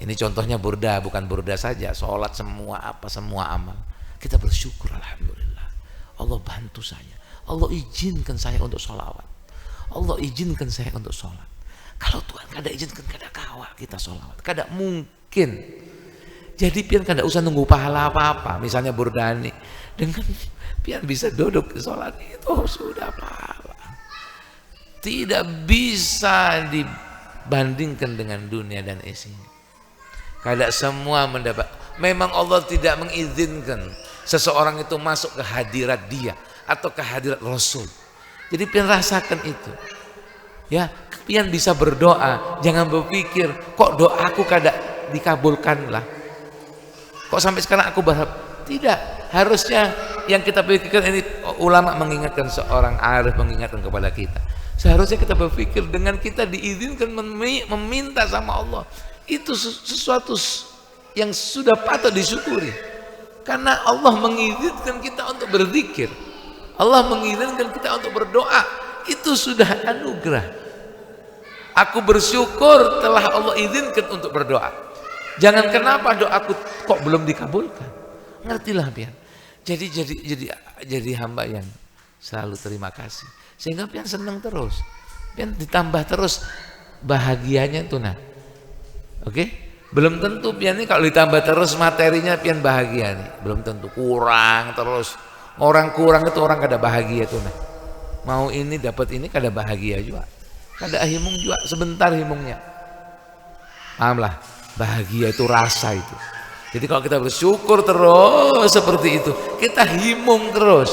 S1: Ini contohnya burda, bukan burda saja. Sholat semua, apa semua amal. Kita bersyukur alhamdulillah. Allah bantu saya. Allah izinkan saya untuk sholawat. Allah izinkan saya untuk sholat. Kalau Tuhan kada izinkan, kada kawa kita sholawat. Kada mungkin. Jadi pian kada usah nunggu pahala apa-apa. Misalnya burdani. Dengan pian bisa duduk sholat itu sudah pahala. Tidak bisa dibandingkan dengan dunia dan isinya. Kada semua mendapat. Memang Allah tidak mengizinkan seseorang itu masuk ke hadirat dia atau ke hadirat Rasul. Jadi pian rasakan itu. Ya, pian bisa berdoa, jangan berpikir kok doaku kada dikabulkan lah. Kok sampai sekarang aku berharap. Tidak, harusnya yang kita pikirkan ini, ulama mengingatkan, seorang arif mengingatkan kepada kita. Seharusnya kita berpikir dengan kita diizinkan meminta sama Allah. Itu sesuatu yang sudah patut disyukuri. Karena Allah mengizinkan kita untuk berzikir. Allah mengizinkan kita untuk berdoa. Itu sudah anugerah. Aku bersyukur telah Allah izinkan untuk berdoa. Jangan kenapa doaku kok belum dikabulkan. Ngertilah pian. Jadi hamba yang selalu terima kasih. Sehingga pian senang terus. Pian ditambah terus bahagianya tuh nah. Oke? Belum tentu pian ini kalau ditambah terus materinya pian bahagia nih. Belum tentu, kurang terus. Orang kurang itu orang kada bahagia tuh nah. Mau ini dapat ini kada bahagia juga. Kada himung juga, sebentar himungnya. Pahamlah, bahagia itu rasa itu. Jadi kalau kita bersyukur terus seperti itu, kita himung terus.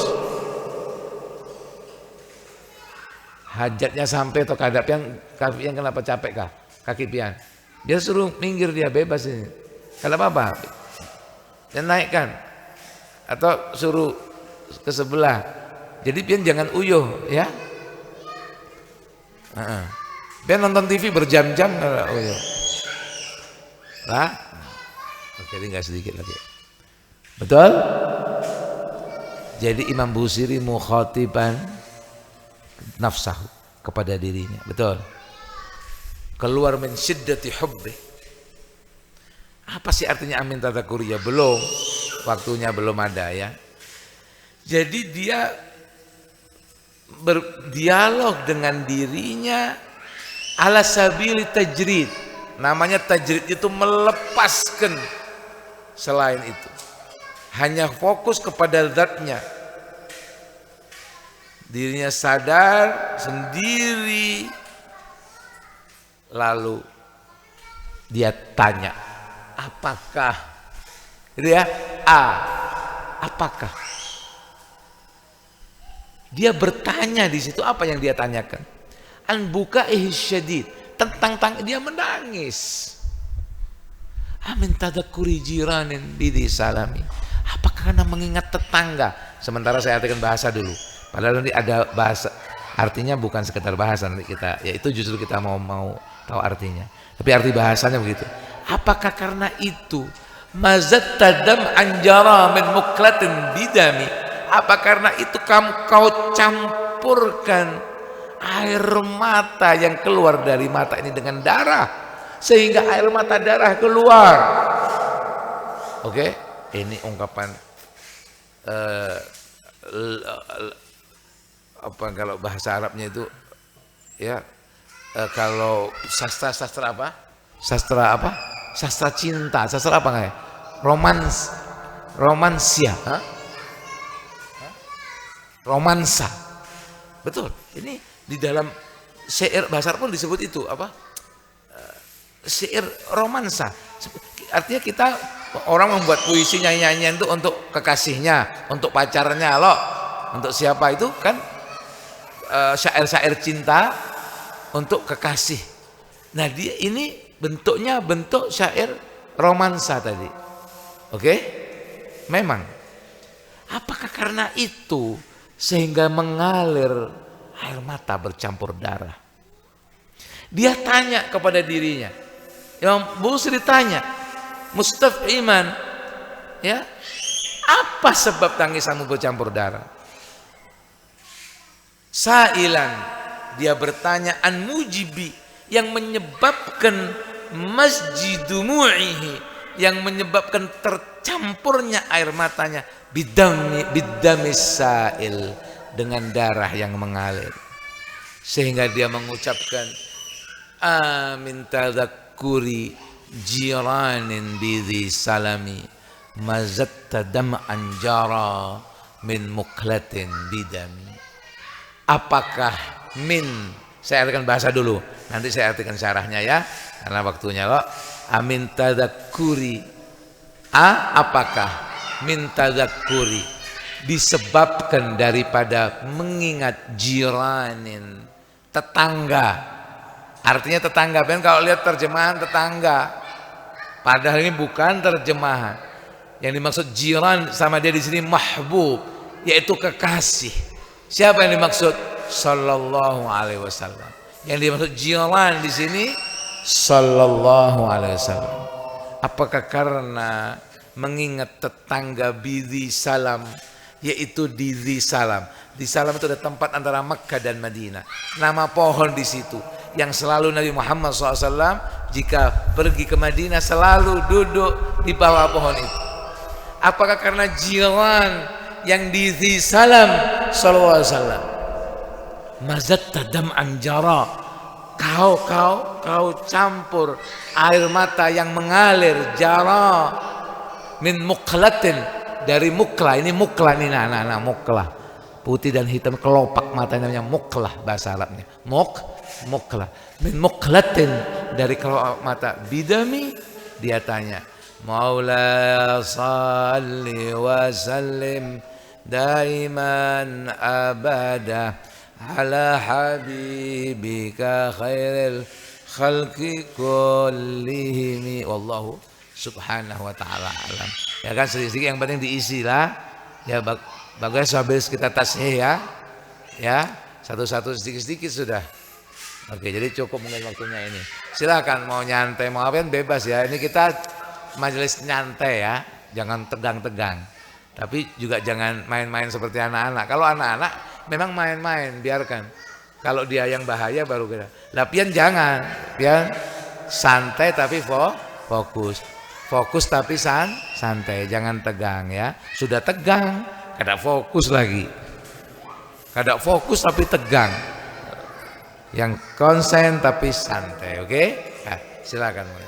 S1: Hajatnya sampai atau kada pian, pian kenapa capek kah? Kaki pian. Dia suruh minggir, dia bebas ini. Kada apa-apa. Dan naikkan. Atau suruh ke sebelah. Jadi pian jangan uyuh ya. Pian nonton TV berjam-jam kada uyuh. Lah. Oke, tinggal sedikit lagi. Betul? Jadi Imam Busiri mukhatiban nafsahu, kepada dirinya. Betul? Keluar min syiddati hubbi. Apa sih artinya amin tadzakur? Ya belum, waktunya belum ada ya. Jadi dia berdialog dengan dirinya ala sabili tajrid. Namanya tajrid itu melepaskan selain itu. Hanya fokus kepada zatnya. Dirinya sadar sendiri. Lalu dia tanya, apakah? Gitu ya, apakah? Dia bertanya di situ, apa yang dia tanyakan? An bukaihi syadid, tentang dia menangis. Amin tadzakkuri jiranin bidi salami. Apakah karena mengingat tetangga? Sementara saya artikan bahasa dulu. Padahal nanti ada bahasa, artinya bukan sekedar bahasa nanti kita, ya itu justru kita mau tahu artinya. Tapi arti bahasanya begitu. Apakah karena itu mazat tadam anjara min muklatin bidami? Apa karena itu kau campurkan air mata yang keluar dari mata ini dengan darah sehingga air mata darah keluar? Oke, ini ungkapan apa kalau bahasa Arabnya itu ya, kalau sastra apa? Sastra apa? Sastra cinta, sastra apa nggak ya? Romansia, romansa. Betul. Ini di dalam syair bahasa Arab pun disebut itu apa? Syair romansa. Artinya kita orang membuat puisi nyanyian itu untuk kekasihnya, untuk pacarnya loh, untuk siapa itu kan syair-syair cinta untuk kekasih. Nah dia ini bentuknya bentuk syair romansa tadi. Oke? Memang. Apakah karena itu sehingga mengalir air mata bercampur darah? Dia tanya kepada dirinya. Imam Busiri tanya, mustafhiman, ya, apa sebab tangisanmu bercampur darah? Sailan, dia bertanya, an mujibi, yang menyebabkan masjidumu'ihi, yang menyebabkan tercampurnya air matanya, bidamis sail, dengan darah yang mengalir, sehingga dia mengucapkan amin tadzakkuri jiranin bidhi salami mazatta dam'an jara min muklatin bidami. Apakah min, saya artikan bahasa dulu, nanti saya artikan syarahnya ya, karena waktunya kok. Amin tadzakkuri, apakah min tadzakkuri, disebabkan daripada mengingat jiranin, tetangga. Artinya tetangga, kan kalau lihat terjemahan tetangga, padahal ini bukan terjemahan. Yang dimaksud jiran sama dia di sini mahbub, yaitu kekasih. Siapa yang dimaksud? Sallallahu alaihi wasallam. Yang dimaksud jiran di sini sallallahu alaihi wasallam. Apakah karena mengingat tetangga bidhi salam, yaitu di Dhi Salam. Dhi Salam itu ada tempat antara Makkah dan Madinah. Nama pohon di situ yang selalu Nabi Muhammad SAW jika pergi ke Madinah selalu duduk di bawah pohon itu. Apakah karena jiran yang di Dhi Salam sallallahu alaihi wasallam, mazatta dam'an jara, kau campur air mata yang mengalir, jara min muklatin, dari muklah. Ini muklah nih, nah muklah, putih dan hitam kelopak matanya, namanya muklah bahasa Arabnya. Muklah min muklatin, dari kelopak mata, bidami. Dia tanya, Maula salli wa sallim daiman abada ala habibika khairil khalqi kullihim, wallahu subhanahu wa ta'ala alam. Ya kan, sedikit yang penting diisi lah. Ya bagus habis kita tasbih ya. Ya, satu-satu sedikit-sedikit sudah. Oke, jadi cukup mungkin waktunya ini. Silakan mau nyantai mau apa bebas ya. Ini kita majelis nyantai ya. Jangan tegang-tegang. Tapi juga jangan main-main seperti anak-anak. Kalau anak-anak memang main-main, biarkan. Kalau dia yang bahaya baru kita. Lapian jangan, ya santai tapi fokus. Fokus tapi santai, jangan tegang ya. Sudah tegang, kada fokus lagi. Kada fokus tapi tegang. Yang konsen tapi santai, oke? Nah, silakan mulai.